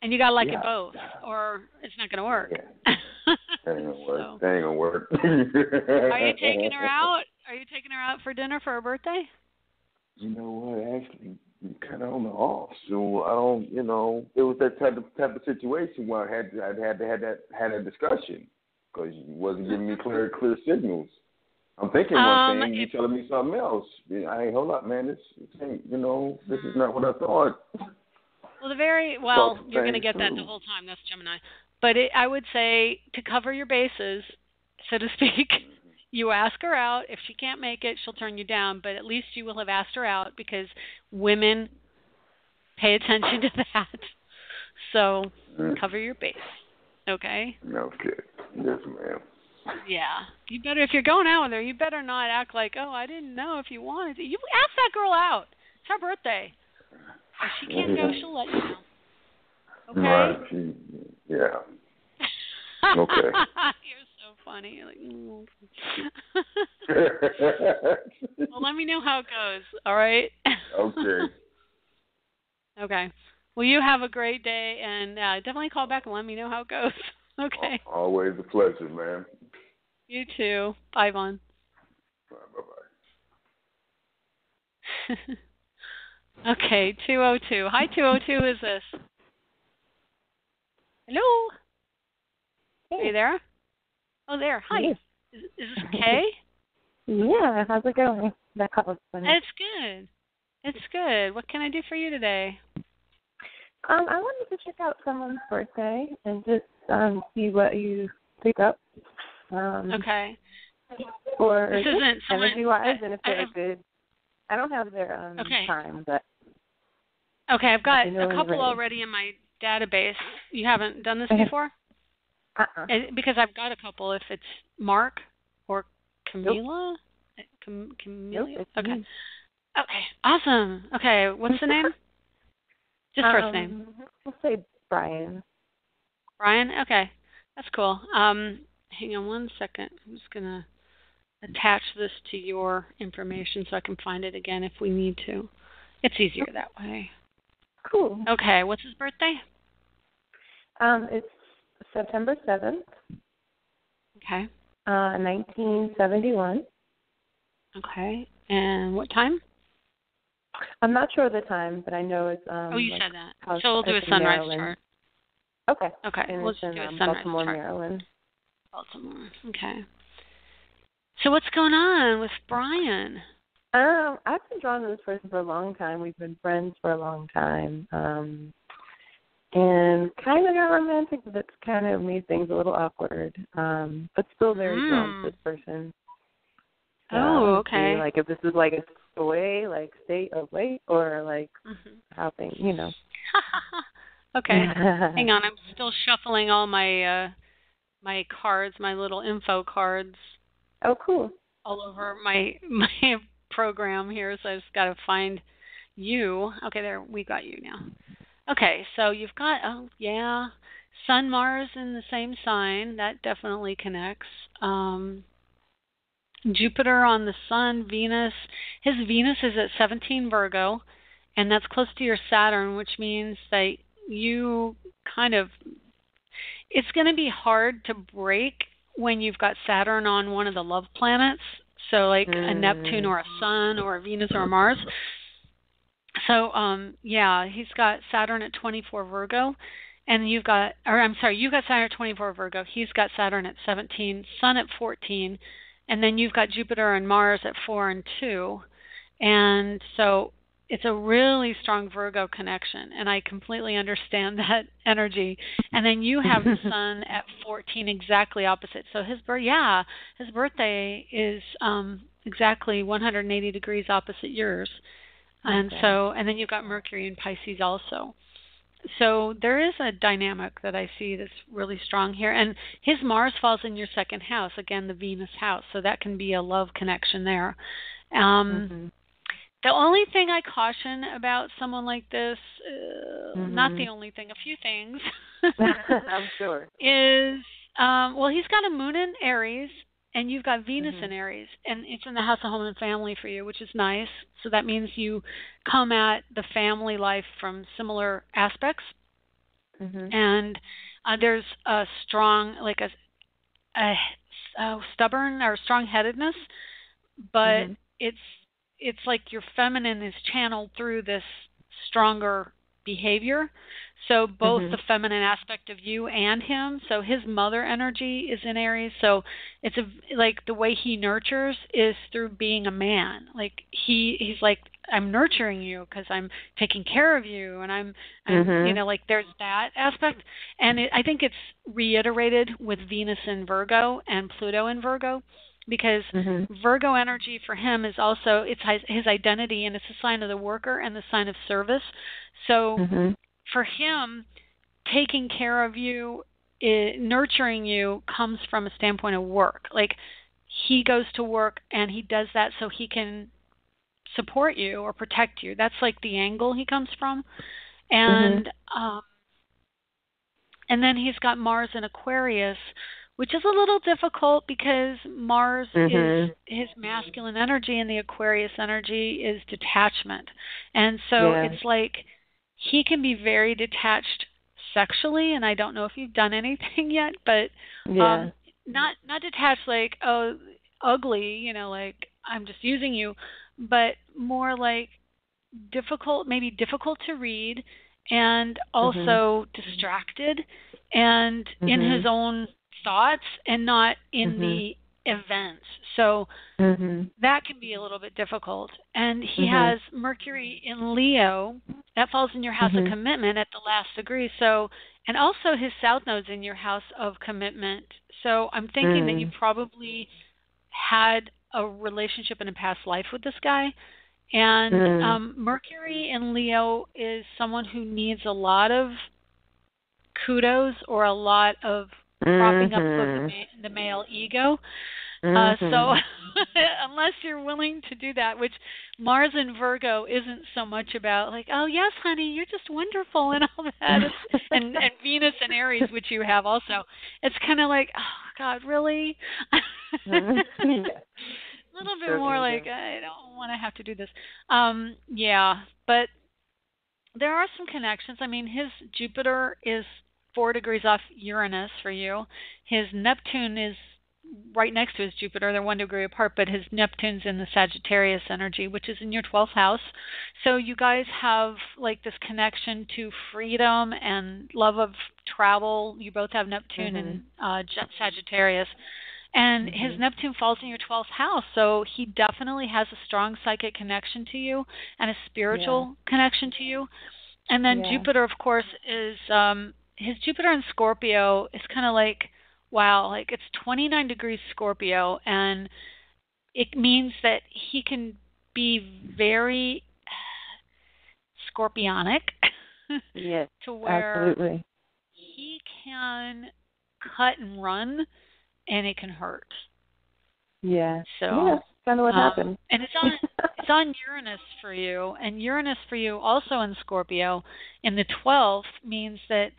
And you gotta like it both, or it's not gonna work. Yeah. That ain't gonna work. So. That ain't gonna work. Are you taking her out? Are you taking her out for dinner for her birthday? You know what? Actually, I'm kind of on the off, so I don't. You know, it was that type of situation where I had to have that discussion because you wasn't giving me clear signals. I'm thinking one thing, you're telling me something else. I ain't hold up, man. This ain't. You know, this is not what I thought. Well, you're going to get that the whole time. That's Gemini. But I would say to cover your bases, so to speak, you ask her out. If she can't make it, she'll turn you down. But at least you will have asked her out because women pay attention to that. So cover your base. Okay? Okay. Yes, ma'am. Yeah. You better, if you're going out with her, you better not act like, oh, I didn't know if you wanted to. You ask that girl out. It's her birthday. If she can't go, she'll let you know. Okay? Right. Yeah. Okay. You're so funny. Like, well, let me know how it goes, all right? Okay. Okay. Well, you have a great day, and definitely call back and let me know how it goes. Okay. Always a pleasure, man. You too. Bye, Vaughn. Bye-bye. Okay, 202. Hi, 202. Who is this? Hello? Hey. Are you there? Oh, there. Hi. Yes. Is this Kay? Yeah, how's it going? That call was funny. It's good. It's good. What can I do for you today? I wanted to check out someone's birthday and just see what you pick up. Okay. For this isn't energy-wise, and if they're good. I don't have their time, but... Okay, I've got a couple already in my database. You haven't done this before? Because I've got a couple. If it's Mark or Camila? Nope. Camila? Nope, okay. me. Okay, awesome. Okay, what's the name? Just first name. We'll say Brian. Brian? Okay, that's cool. Hang on one second. I'm just going to attach this to your information so I can find it again if we need to. It's easier that way. Cool. Okay, what's his birthday? It's September 7th. Okay. 1971. Okay, and what time? I'm not sure of the time, but I know it's... you said that. So we'll do a sunrise chart. Okay. Okay, and we'll it's just in do a sunrise Baltimore, chart. Maryland. Baltimore, okay. So what's going on with Brian? I've been drawn to this person for a long time. We've been friends for a long time. And kind of got romantic, but it's kind of made things a little awkward. But still very drawn to this person. Okay. Like if this is like a state of wait, or like how things, Okay. Hang on, I'm still shuffling all my my cards, my little info cards. Oh, cool. All over my program here, so I just got to find you. Okay, there, we got you now. Okay, so you've got, Sun, Mars in the same sign. That definitely connects. Jupiter on the Sun, Venus. His Venus is at 17 Virgo, and that's close to your Saturn, which means that you it's going to be hard to break when you've got Saturn on one of the love planets, so like a Neptune or a Sun or a Venus or a Mars. So, he's got Saturn at 24 Virgo, and you've got Saturn at 24 Virgo. He's got Saturn at 17, Sun at 14, and then you've got Jupiter and Mars at 4 and 2. And so it's a really strong Virgo connection, and I completely understand that energy. And then you have the Sun at 14, exactly opposite. So his birthday is exactly 180 degrees opposite yours. And and then you've got Mercury in Pisces also. So there is a dynamic that I see that's really strong here. And his Mars falls in your second house, again, the Venus house. So that can be a love connection there. The only thing I caution about someone like this, not the only thing, a few things, I'm sure, is, he's got a moon in Aries, And you've got Venus in Aries, and it's in the house of home and family for you, which is nice. So that means you come at the family life from similar aspects. And there's a strong, like a stubborn or strong-headedness, but it's like your feminine is channeled through this stronger behavior. So both the feminine aspect of you and him. So his mother energy is in Aries. So it's like the way he nurtures is through being a man. Like he's like, I'm nurturing you because I'm taking care of you, and I'm you know, like there's that aspect. And I think it's reiterated with Venus in Virgo and Pluto in Virgo, because Virgo energy for him is also, it's his identity, and it's a sign of the worker and the sign of service. So for him, taking care of you, nurturing you, comes from a standpoint of work. Like he goes to work and he does that so he can support you or protect you. That's like the angle he comes from. And and then he's got Mars in Aquarius, which is a little difficult because Mars is his masculine energy, and the Aquarius energy is detachment. And so it's like he can be very detached sexually, and I don't know if you've done anything yet, but not detached like, oh, ugly, you know, like I'm just using you, but more like difficult to read, and also distracted and in his own thoughts and not in the events. So that can be a little bit difficult. And he has Mercury in Leo. That falls in your house of commitment at the last degree. So, and also his south node's in your house of commitment. So I'm thinking that you probably had a relationship in a past life with this guy. And Mercury in Leo is someone who needs a lot of kudos or a lot of propping up of the male ego. So unless you're willing to do that, which Mars in Virgo isn't so much about like, oh yes, honey, you're just wonderful and all that, and Venus in Aries, which you have also, it's kind of like, oh God, really? A little bit more like, I don't want to have to do this. But there are some connections. I mean, his Jupiter is 4 degrees off Uranus for you. His Neptune is right next to his Jupiter. They're 1 degree apart, but his Neptune's in the Sagittarius energy, which is in your 12th house. So you guys have like this connection to freedom and love of travel. You both have Neptune and Sagittarius. And his Neptune falls in your 12th house, so he definitely has a strong psychic connection to you and a spiritual connection to you. And then Jupiter, of course, is his Jupiter in Scorpio is kind of like, wow, like it's 29 degrees Scorpio, and it means that he can be very scorpionic to where he can cut and run, and it can hurt. So kind of what happened. And it's on Uranus for you, and Uranus for you also in Scorpio in the 12th means that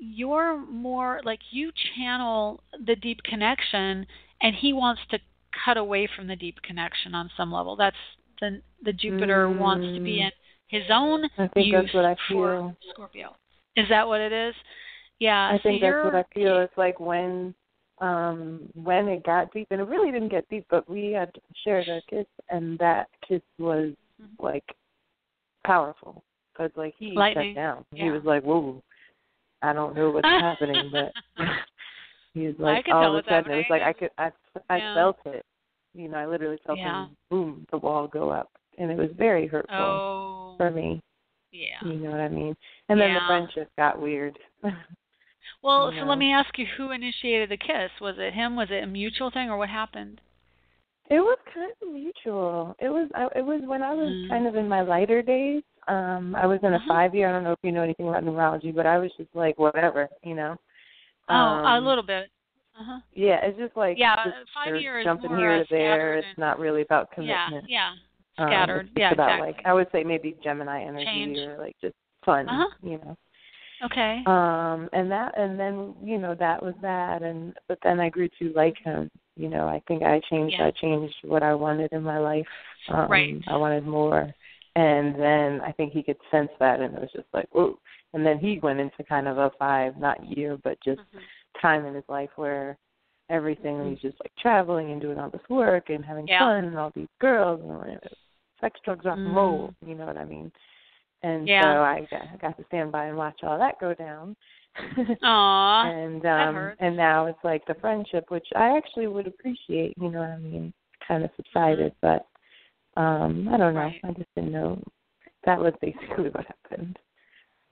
you're more like, you channel the deep connection, and he wants to cut away from the deep connection on some level. That's the Jupiter wants to be in his own use that's what I for Scorpio. Is that what it is? Yeah. I think that's what I feel. It's like when it got deep, and it really didn't get deep, but we had shared a kiss, and that kiss was like powerful, because like he shut down. He was like, whoa, I don't know what's happening, but he was like, all of a sudden, it was like I felt it. You know, I literally felt him, boom, the wall go up, and it was very hurtful for me. Yeah. You know what I mean? And then the friendship got weird. Well, so let me ask you, who initiated the kiss? Was it him? Was it a mutual thing, or what happened? It was kind of mutual. It was when I was kind of in my lighter days. I was in a 5-year. I don't know if you know anything about numerology, but I was just like, whatever, you know. A little bit. Yeah, it's just like 5 years jumping more here to there. It's not really about commitment. Scattered. It's about exactly. like, I would say maybe Gemini energy. Change. Or like just fun, you know. Okay. And then, you know, that was that, but then I grew to like him, I think I changed. Yeah. I changed what I wanted in my life. Right. I wanted more. And then I think he could sense that, and it was just like, whoa. And then he went into kind of a 5, not year, but just time in his life where everything, he's just like traveling and doing all this work and having fun and all these girls and sex, drugs, rock and roll, you know what I mean? And so I got to stand by and watch all that go down. Aww, and that hurts. and now it's like the friendship, which I actually would appreciate, you know what I mean, kind of subsided, but I don't know. Right. I just didn't know. That was basically what happened,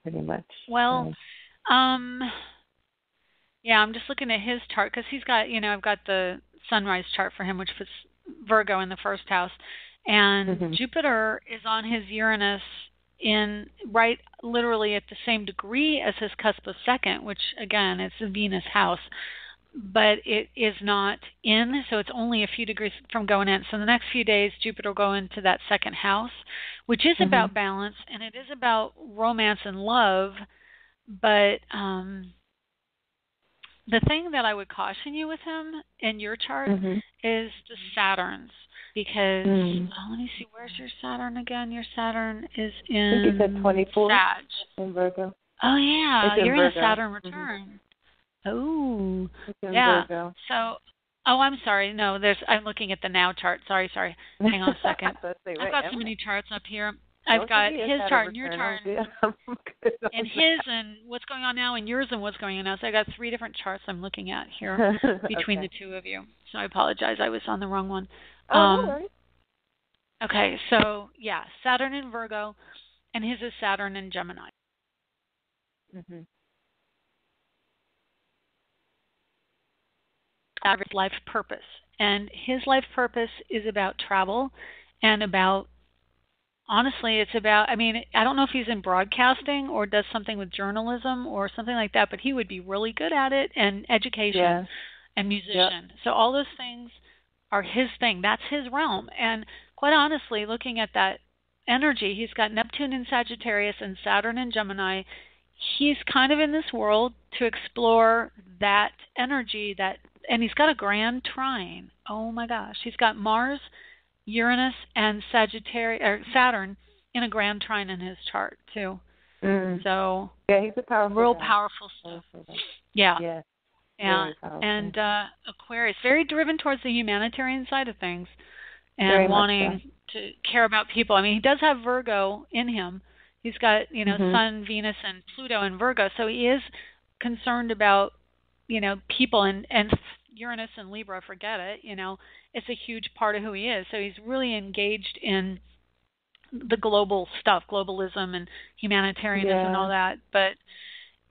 pretty much. Well, yeah, I'm just looking at his chart because he's got, I've got the sunrise chart for him, which puts Virgo in the first house, and Jupiter is on his Uranus right literally at the same degree as his cusp of second, which again, it's a Venus house, but it is not in, so it's only a few degrees from going in. So the next few days, Jupiter will go into that second house, which is about balance, and it is about romance and love, but the thing that I would caution you with him in your chart is the Saturns, because, let me see, where's your Saturn again? Your Saturn is in I think you said 24 Sag. in Virgo. Oh, yeah, you're in a Virgo. Saturn return. Oh, it's in yeah. Virgo. So, I'm sorry. No, I'm looking at the now chart. Sorry. Hang on a second. I've got so many charts up here. I've got his chart and your chart, and his and what's going on now, and yours and what's going on now. So I got 3 different charts I'm looking at here between the two of you. So I apologize. I was on the wrong one. No worries. Okay, so yeah, Saturn in Virgo, and his is Saturn in Gemini. Average life purpose, and his life purpose is about travel, and about, honestly, it's about, I don't know if he's in broadcasting or does something with journalism or something like that, but he would be really good at it, and education and musician. So all those things are his thing. That's his realm. And quite honestly, looking at that energy, he's got Neptune in Sagittarius and Saturn in Gemini. He's kind of in this world to explore that energy, and he's got a grand trine. Oh my gosh. He's got Mars, Uranus, and Saturn in a grand trine in his chart too. So yeah, he's a powerful real guy. powerful stuff. Yeah. And Aquarius, very driven towards the humanitarian side of things, and very wanting to care about people. He does have Virgo in him. He's got, Sun, Venus, and Pluto in Virgo, so he is concerned about, people, and Uranus and Libra, forget it, it's a huge part of who he is. So he's really engaged in the global stuff, globalism and humanitarianism and all that. But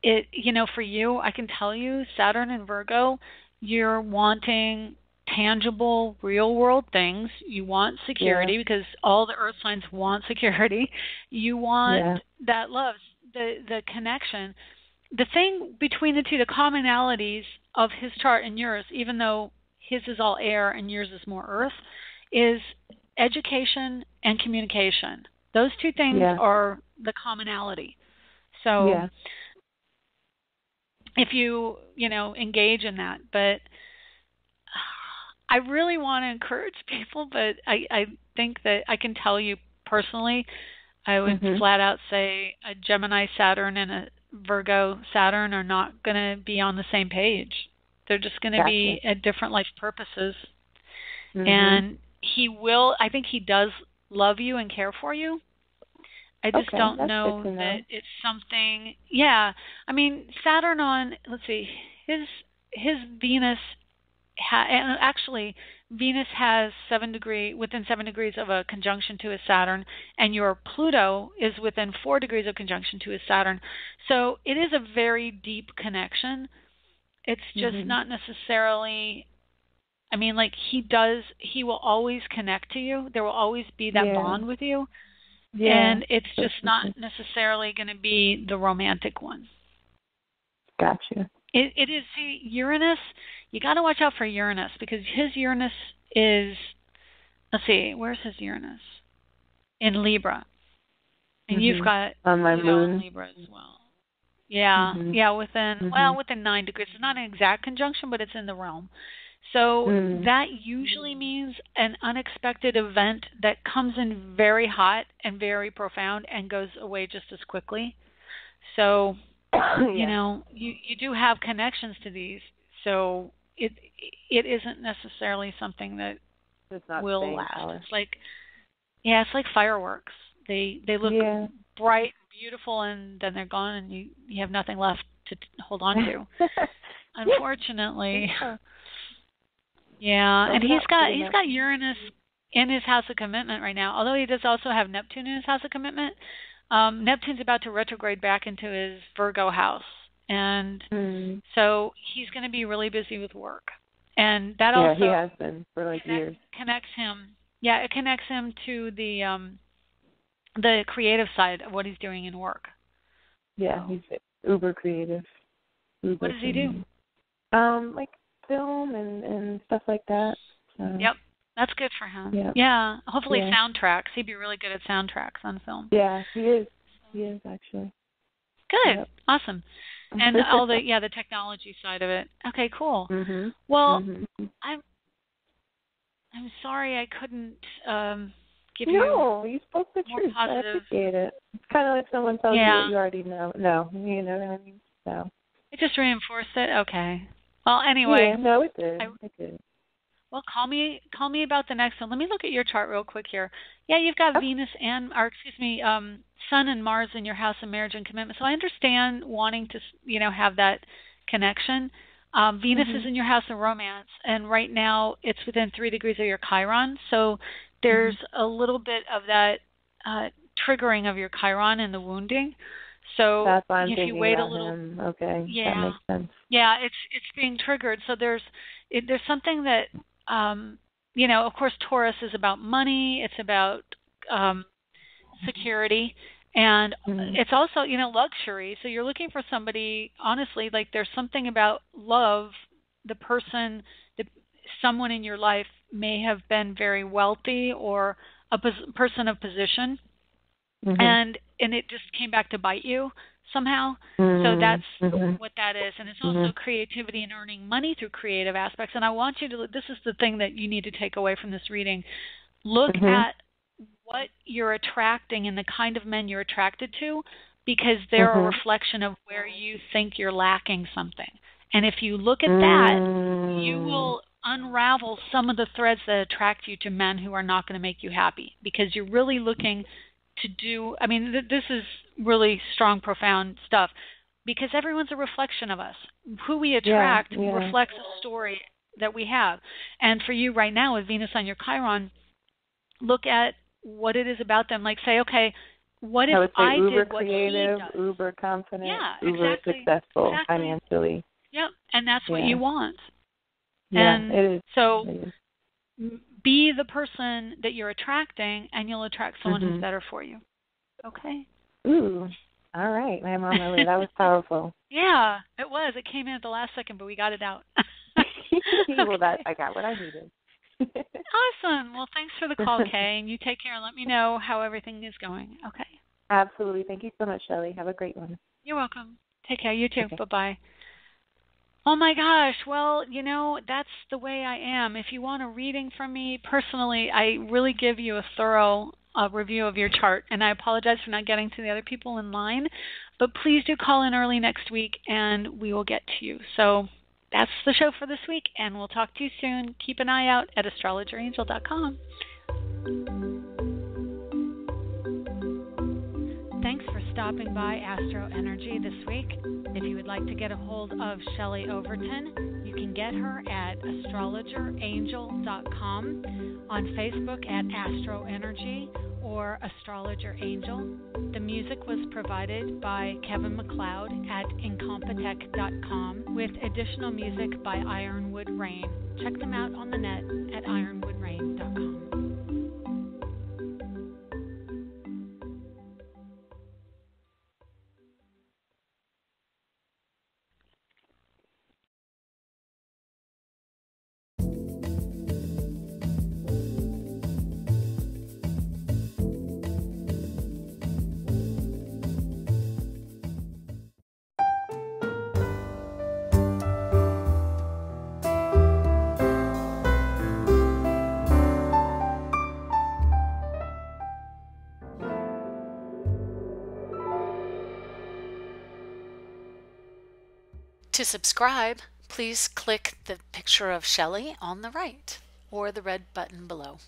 it, for you, I can tell you, Saturn and Virgo, you're wanting tangible, real world things. You want security because all the earth signs want security. You want that love, the connection. The thing between the two, the commonalities of his chart and yours, even though his is all air and yours is more earth, is education and communication. Those two things are the commonality. So if you, engage in that. But I really want to encourage people, but I think that I can tell you personally, I would flat out say a Gemini Saturn and a Virgo Saturn are not going to be on the same page. They're just going to be at different life purposes. And I think he does love you and care for you. I just don't know that it's something. Yeah. Saturn on, let's see, his Venus, and actually Venus has within 7 degrees of a conjunction to his Saturn, and your Pluto is within 4 degrees of conjunction to his Saturn. So it is a very deep connection. It's just not necessarily, he will always connect to you. There will always be that bond with you. And it's just not necessarily going to be the romantic one. Gotcha. It is, Uranus, you got to watch out for Uranus, because his Uranus is, let's see, where's his Uranus? In Libra. And you've got on my moon in Libra as well. Yeah, within 9 degrees. It's not an exact conjunction, but it's in the realm. So that usually means an unexpected event that comes in very hot and very profound and goes away just as quickly. So, you know, you do have connections to these. So it isn't necessarily something that will last. Power. It's like, yeah, it's like fireworks. They look bright and beautiful, and then they're gone, and you have nothing left to hold on to. Unfortunately. Yeah, and he's got Uranus in his house of commitment right now. Although he does also have Neptune in his house of commitment. Neptune's about to retrograde back into his Virgo house, and so he's going to be really busy with work. And that also he has been for like years. Connects him. Yeah, it connects him to the creative side of what he's doing in work. Yeah, he's uber creative. What does he do? Like film and stuff like that. So. Yep, that's good for him. Yep. Yeah, hopefully soundtracks. He'd be really good at soundtracks on film. Yeah, he is. He is actually. Good, awesome, and all the technology side of it. Okay, cool. Well, I'm sorry I couldn't give you. No, you spoke the truth. Positive. I appreciate it. It's kind of like someone tells you what you already know. No, you know what I mean. So. It just reinforced it. Okay. Well, anyway. Yeah, no, it did. It did. Well, call me about the next one. Let me look at your chart real quick here. Yeah, you've got Venus and, Sun and Mars in your house of marriage and commitment. So I understand wanting to, have that connection. Venus is in your house of romance, and right now it's within 3 degrees of your Chiron. So there's a little bit of that triggering of your Chiron and the wounding. So that's why I'm if you wait a little, okay, that makes sense. Yeah, it's being triggered. So there's something that of course Taurus is about money. It's about security, and it's also luxury. So you're looking for somebody. Honestly, like there's something about love. The person, someone in your life may have been very wealthy or a person of position. And it just came back to bite you somehow. So that's what that is. And it's also creativity and earning money through creative aspects. And I want you to, this is the thing that you need to take away from this reading. Look at what you're attracting and the kind of men you're attracted to, because they're a reflection of where you think you're lacking something. And if you look at that, you will unravel some of the threads that attract you to men who are not going to make you happy, because you're really looking to do, this is really strong, profound stuff, because everyone's a reflection of us. Who we attract reflects a story that we have. And for you right now with Venus on your Chiron, look at what it is about them. Like say, okay, what if I did what creative, he does? Uber confident, uber successful financially. Yep, and that's what you want. Yeah, and it is. So be the person that you're attracting, and you'll attract someone who's better for you. Okay? Ooh. All right. I'm on my way. That was powerful. Yeah, it was. It came in at the last second, but we got it out. Well, I got what I needed. Awesome. Well, thanks for the call, Kay, and you take care and let me know how everything is going. Okay? Absolutely. Thank you so much, Shelley. Have a great one. You're welcome. Take care. You too. Okay. Bye-bye. Oh, my gosh. Well, that's the way I am. If you want a reading from me personally, I really give you a thorough review of your chart. And I apologize for not getting to the other people in line. But please do call in early next week, and we will get to you. So that's the show for this week, and we'll talk to you soon. Keep an eye out at astrologerangel.com. Thanks for stopping by AstroEnergy this week. If you would like to get a hold of Shelley Overton, you can get her at astrologerangel.com, on Facebook at AstroEnergy or Astrologer Angel. The music was provided by Kevin MacLeod at incompetech.com, with additional music by Ironwood Rain. Check them out on the net at ironwoodrain.com. To subscribe, please click the picture of Shelley on the right or the red button below.